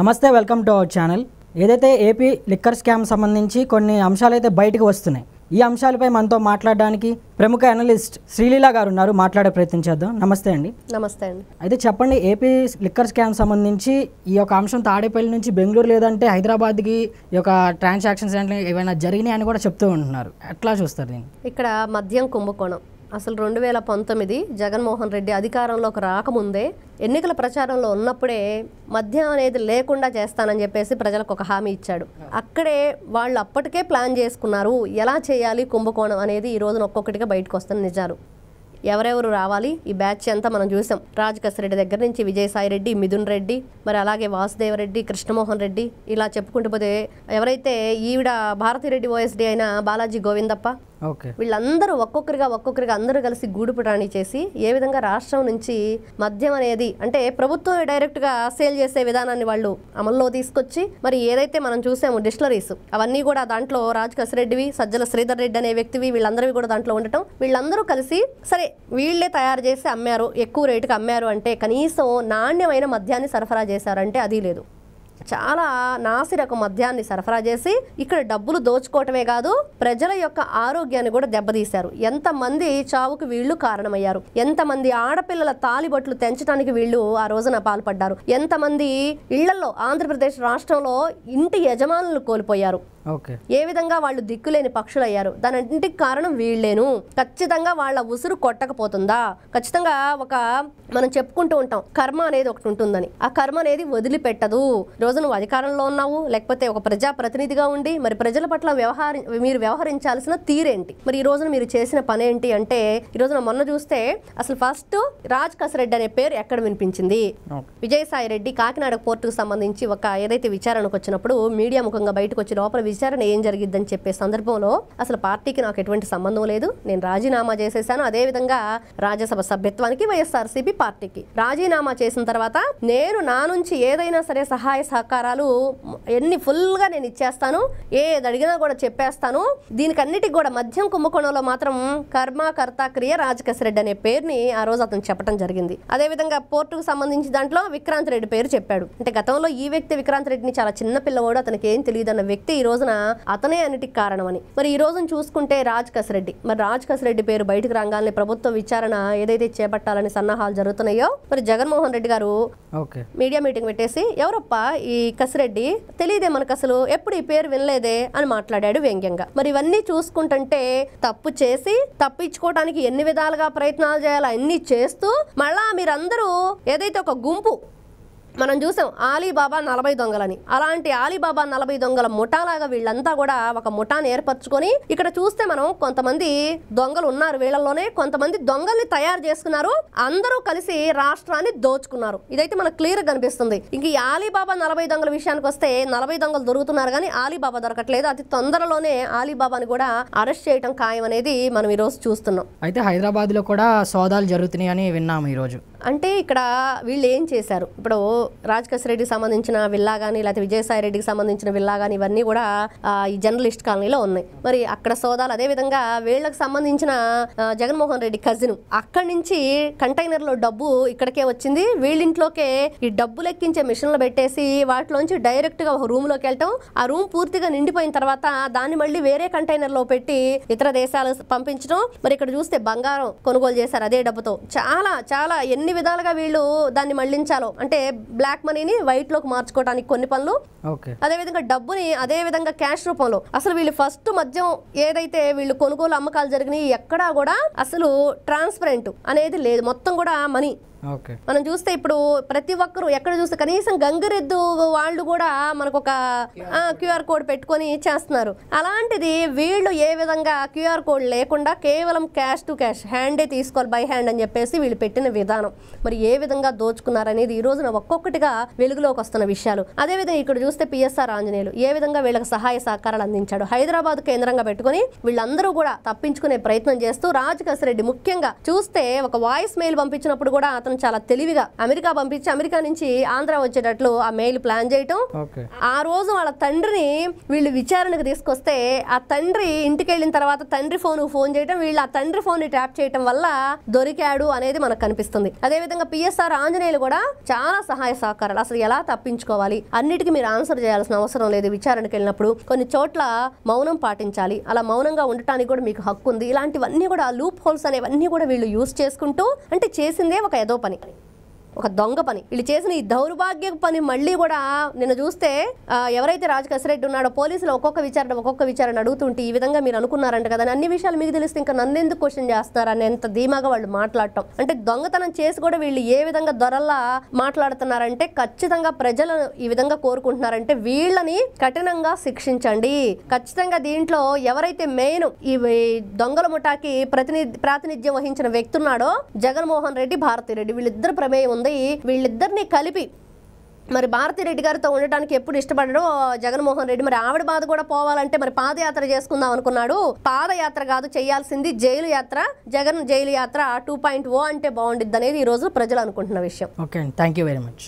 నమస్తే, welcome to our channel. ఏదైతే AP liquor scam సంబంధించి కొన్ని అంశాలు అయితే బయటకు వస్తున్నాయి. ఈ అంశాలపై మనతో మాట్లాడడానికి ప్రముఖ అనలిస్ట్ శ్రీలీల గారు ఉన్నారు. మాట్లాడే ప్రయత్నం చేద్దాం. నమస్తే అండి. నమస్తే అండి. అయితే చెప్పండి, ఏపీ లిక్కర్ స్కామ్ సంబంధించి ఈ యొక్క అంశం తాడేపల్లి నుంచి బెంగళూరు లేదంటే హైదరాబాద్కి ఈ యొక్క ట్రాన్సాక్షన్స్ అంటే ఏమైనా జరిగినాయి అని కూడా చెప్తూ ఉంటున్నారు. ఎట్లా చూస్తారు దీన్ని? ఇక్కడ మద్యం కుంభకోణం అసలు 2019 జగన్మోహన్ రెడ్డి అధికారంలోకి రాకముందే ఎన్నికల ప్రచారంలో ఉన్నప్పుడే మద్యం అనేది లేకుండా చేస్తానని చెప్పేసి ప్రజలకు ఒక హామీ ఇచ్చాడు. అక్కడే వాళ్ళు అప్పటికే ప్లాన్ చేసుకున్నారు ఎలా చేయాలి కుంభకోణం అనేది. ఈ రోజున ఒక్కొక్కటిగా బయటకు వస్తున్న నిజాలు. ఎవరెవరు రావాలి, ఈ బ్యాచ్ అంతా మనం చూసాం. రాజకేశ్వరరెడ్డి దగ్గర నుంచి విజయసాయి రెడ్డి, మిథున్ రెడ్డి, మరి అలాగే వాసుదేవరెడ్డి, కృష్ణమోహన్ రెడ్డి, ఇలా చెప్పుకుంటూ పోతే ఎవరైతే ఈవిడ భారతిరెడ్డి ఓఎస్డీ అయిన బాలాజీ గోవిందప్ప, వీళ్ళందరూ ఒక్కొక్కరిగా అందరూ కలిసి గూడుపుటాణి చేసి ఏ విధంగా రాష్ట్రం నుంచి మద్యం అనేది అంటే ప్రభుత్వం డైరెక్ట్గా సేల్ చేసే విధానాన్ని వాళ్ళు అమల్లో తీసుకొచ్చి, మరి ఏదైతే మనం చూసాము డిస్టిలరీస్ అవన్నీ కూడా దాంట్లో రాజకేశ్వరరెడ్డివి, సజ్జల శ్రీధర్ రెడ్డి అనే వ్యక్తివి, వీళ్ళందరివి కూడా దాంట్లో ఉండటం, వీళ్ళందరూ కలిసి సరే వీళ్లే తయారు చేసి అమ్మారు, ఎక్కువ రేటుకి అమ్మారు అంటే కనీసం నాణ్యమైన మద్యాన్ని సరఫరా చేశారంటే అది లేదు. చాలా నాసిరకం మద్యాన్ని సరఫరా చేసి ఇక్కడ డబ్బులు దోచుకోవటమే కాదు, ప్రజల యొక్క ఆరోగ్యాన్ని కూడా దెబ్బతీశారు. ఎంతమంది చావుకు వీళ్ళు కారణమయ్యారు, ఎంతమంది ఆడపిల్లల తాలిబొట్లు తెంచడానికి వీళ్ళు ఆ రోజున పాల్పడ్డారు, ఎంతమంది ఇళ్లలో ఆంధ్రప్రదేశ్ రాష్ట్రంలో ఇంటి యజమానులు కోల్పోయారు, ఏ విధంగా వాళ్ళు దిక్కులేని పక్షులయ్యారు. దానింటికి కారణం వీళ్ళేను. ఖచ్చితంగా వాళ్ళ ఉసురు కొట్టకపోతుందా? ఖచ్చితంగా ఒక మనం చెప్పుకుంటూ ఉంటాం కర్మ అనేది ఒకటి ఉంటుందని. ఆ కర్మ అనేది వదిలిపెట్టదు. రోజు నువ్వు అధికారంలో ఉన్నావు, లేకపోతే ఒక ప్రజాప్రతినిధిగా ఉండి మరి ప్రజల పట్ల మీరు వ్యవహరించాల్సిన తీరేంటి, మరి ఈ రోజున మీరు చేసిన పని ఏంటి అంటే, ఈ రోజున మొన్న చూస్తే అసలు ఫస్ట్ రాజకేశ్వరరెడ్డి అనే పేరు ఎక్కడ వినిపించింది? విజయసాయి రెడ్డి కాకినాడ పోర్టుకు సంబంధించి ఒక ఏదైతే విచారణకు వచ్చినప్పుడు మీడియా ముఖంగా బయటకు వచ్చి లోపల విచారణ ఏం జరిగిద్దని చెప్పే సందర్భంలో అసలు పార్టీకి నాకు ఎటువంటి సంబంధం లేదు, నేను రాజీనామా చేసేసాను, అదేవిధంగా రాజ్యసభ సభ్యత్వానికి వైఎస్ఆర్సీపీ పార్టీకి రాజీనామా చేసిన తర్వాత నేను నా నుంచి ఏదైనా సరే సహాయ సహకారాలు ఎన్ని ఫుల్గా నేను ఇచ్చేస్తాను, ఏది అడిగినా కూడా చెప్పేస్తాను, దీనికన్నిటికి కూడా మద్యం కుంభకోణంలో మాత్రం కర్మకర్త క్రియ రాజకేశ్వరరెడ్డి అనే పేరుని ఆ రోజు అతను చెప్పడం జరిగింది. అదేవిధంగా పోర్టుకు సంబంధించి దాంట్లో విక్రాంత్ రెడ్డి పేరు చెప్పాడు. అంటే గతంలో ఈ వ్యక్తి విక్రాంత్ రెడ్డిని చాలా చిన్న పిల్లవాడు, అతనికి ఏం తెలియదు అన్న వ్యక్తి ఈ రోజున అతనే అన్నిటికి కారణమని. మరి ఈ రోజున చూసుకుంటే రాజకేశ్వరరెడ్డి, మరి రాజకేశ్వరరెడ్డి పేరు బయటకు రాగానే ప్రభుత్వ విచారణ ఏదైతే చేపట్టాలని సన్నాహాలు జరుగుతున్నాయో, మరి జగన్మోహన్ రెడ్డి గారు మీడియా మీటింగ్ పెట్టేసి ఎవరప్ప ఈ కసిరెడ్డి, తెలియదే మనకు, అసలు ఎప్పుడు ఈ పేరు వినలేదే అని మాట్లాడాడు వ్యంగ్యంగా. మరి ఇవన్నీ చూసుకుంటుంటే తప్పు చేసి తప్పించుకోవడానికి ఎన్ని విధాలుగా ప్రయత్నాలు చేయాలో అన్ని చేస్తూ మళ్ళా మీరందరూ ఏదైతే ఒక గుంపు మనం చూసాం ఆలీబాబా 40 దొంగలని, అలాంటి ఆలీబాబా 40 దొంగల ముఠాలాగా వీళ్ళంతా కూడా ఒక ముఠాన్ని ఏర్పరచుకొని ఇక్కడ చూస్తే మనం కొంతమంది దొంగలు ఉన్నారు వీళ్ళలోనే, కొంతమంది దొంగల్ని తయారు చేసుకున్నారు, అందరూ కలిసి రాష్ట్రాన్ని దోచుకున్నారు. ఇదైతే మనకు క్లియర్ గా కనిపిస్తుంది. ఇంక ఈ ఆలీబాబా 40 దొంగల విషయానికి వస్తే 40 దొంగలు దొరుకుతున్నారు కానీ ఆలీబాబా దొరకట్లేదు. అతి తొందరలోనే ఆలీబాబాని కూడా అరెస్ట్ చేయడం ఖాయం అనేది మనం ఈ రోజు చూస్తున్నాం. అయితే హైదరాబాద్ లో కూడా సోదాలు జరుగుతున్నాయి అని విన్నాము ఈ రోజు. అంటే ఇక్కడ వీళ్ళు ఏం చేశారు, ఇప్పుడు రాజకేశ్వరరెడ్డికి సంబంధించిన విల్లా కానీ లేకపోతే విజయసాయి రెడ్డికి సంబంధించిన విల్లా కానీ ఇవన్నీ కూడా ఈ జర్నలిస్ట్ కాలనీలో ఉన్నాయి. మరి అక్కడ సోదాలు, అదేవిధంగా వీళ్ళకి సంబంధించిన జగన్మోహన్ రెడ్డి కజిన్ అక్కడి నుంచి కంటైనర్లో డబ్బు ఇక్కడికే వచ్చింది, వీళ్ళింట్లోకే ఈ డబ్బు లెక్కించే మిషన్లు పెట్టేసి వాటిలోంచి డైరెక్ట్ గా ఒక రూమ్ లోకి వెళ్ళటం, ఆ రూమ్ పూర్తిగా నిండిపోయిన తర్వాత దాన్ని మళ్ళీ వేరే కంటైనర్ లో పెట్టి ఇతర దేశాలు పంపించడం. మరి ఇక్కడ చూస్తే బంగారం కొనుగోలు చేశారు అదే డబ్బుతో. చాలా చాలా ఎన్ని విధాలుగా వీళ్ళు దాన్ని మళ్లించాలో, అంటే బ్లాక్ మనీని వైట్ లోకి మార్చుకోవడానికి కొన్ని పనులు, అదే విధంగా డబ్బుని అదే విధంగా క్యాష్ రూపంలో. అసలు వీళ్ళు ఫస్ట్ మద్యం ఏదైతే వీళ్ళు కొనుగోలు అమ్మకాలు జరిగినాయి ఎక్కడా కూడా అసలు ట్రాన్స్పరెంట్ అనేది లేదు, మొత్తం కూడా మనీ. మనం చూస్తే ఇప్పుడు ప్రతి ఒక్కరు ఎక్కడ చూస్తే కనీసం గంగిరెద్దు వాళ్ళు కూడా మనకు ఒక క్యూఆర్ కోడ్ పెట్టుకొని చేస్తున్నారు. అలాంటిది వీళ్ళు ఏ విధంగా క్యూఆర్ కోడ్ లేకుండా కేవలం క్యాష్ టు క్యాష్, హ్యాండే తీసుకోవాలి బై హ్యాండ్ అని చెప్పేసి వీళ్ళు పెట్టిన విధానం, మరి ఏ విధంగా దోచుకున్నారనేది ఈ రోజున ఒక్కొక్కటిగా వెలుగులోకి వస్తున్న విషయాలు. అదేవిధంగా ఇక్కడ చూస్తే పిఎస్ఆర్ ఆంజనేయులు ఏ విధంగా వీళ్ళకి సహాయ సహకారాలు అందించాడు. హైదరాబాద్ కేంద్రంగా పెట్టుకుని వీళ్ళందరూ కూడా తప్పించుకునే ప్రయత్నం చేస్తూ రాజకేశ్వరరెడ్డి ముఖ్యంగా చూస్తే ఒక వాయిస్ మెయిల్ పంపించినప్పుడు కూడా అతను అతను చాలా తెలివిగా అమెరికా పంపించి అమెరికా నుంచి ఆంధ్ర వచ్చేటట్లు ఆ మెయిల్ ప్లాన్ చేయటం, ఆ రోజు వాళ్ళ తండ్రిని వీళ్ళు విచారణకు తీసుకొస్తే ఆ తండ్రి ఇంటికి వెళ్ళిన తర్వాత తండ్రి ఫోన్ చేయటం, వీళ్ళు ఆ తండ్రి ఫోన్ ని ట్యాప్ చేయటం వల్ల దొరికాడు అనేది మనకు కనిపిస్తుంది. అదేవిధంగా పిఎస్ఆర్ ఆంజనేయులు కూడా చాలా సహాయ సహకారాలు, అసలు ఎలా తప్పించుకోవాలి అన్నిటికీ మీరు ఆన్సర్ చేయాల్సిన అవసరం లేదు. విచారణకు వెళ్ళినప్పుడు కొన్ని చోట్ల మౌనం పాటించాలి, అలా మౌనంగా ఉండటానికి కూడా మీకు హక్కు ఉంది. ఇలాంటివన్నీ కూడా లూప్ హోల్స్ అనేవన్నీ కూడా వీళ్ళు యూజ్ చేసుకుంటూ, అంటే చేసిందే ఒక ఏదో పని, ఒక దొంగ పని, వీళ్ళు చేసిన ఈ దౌర్భాగ్య పని మళ్ళీ కూడా నిన్న చూస్తే ఎవరైతే రాజకేశ్వరరెడ్డి ఉన్నాడో పోలీసులు ఒక్కొక్క విచారణ అడుగుతుంటే ఈ విధంగా మీరు అనుకున్నారంట కదా, అన్ని విషయాలు మీకు తెలిస్తే ఇంకా నన్ను ఎందుకు క్వశ్చన్ చేస్తారని ఎంత ధీమాగా వాళ్ళు మాట్లాడటం. అంటే దొంగతనం చేసి కూడా వీళ్ళు ఏ విధంగా దొరల్లా మాట్లాడుతున్నారంటే ఖచ్చితంగా ప్రజలు ఈ విధంగా కోరుకుంటున్నారంటే వీళ్ళని కఠినంగా శిక్షించండి. ఖచ్చితంగా దీంట్లో ఎవరైతే మెయిన్ ఈ దొంగల ముఠాకి ప్రాతినిధ్యం వహించిన వ్యక్తి ఉన్నాడో జగన్మోహన్ రెడ్డి, భారతిరెడ్డి, వీళ్ళిద్దరు ప్రమేయం ఉంది. వీళ్ళిద్దరిని కలిపి మరి భారతిరెడ్డి గారితో ఉండటానికి ఎప్పుడు ఇష్టపడడో జగన్మోహన్ రెడ్డి, మరి ఆవిడ బాధ కూడా పోవాలంటే మరి పాదయాత్ర చేసుకుందాం అనుకున్నాడు. పాదయాత్ర కాదు చేయాల్సింది జైలు యాత్ర, జగన్ జైలు యాత్ర 2.0 అంటే బాగుండిద్ది అనేది ఈ రోజు ప్రజలు అనుకుంటున్న విషయం. Okay, thank you very much.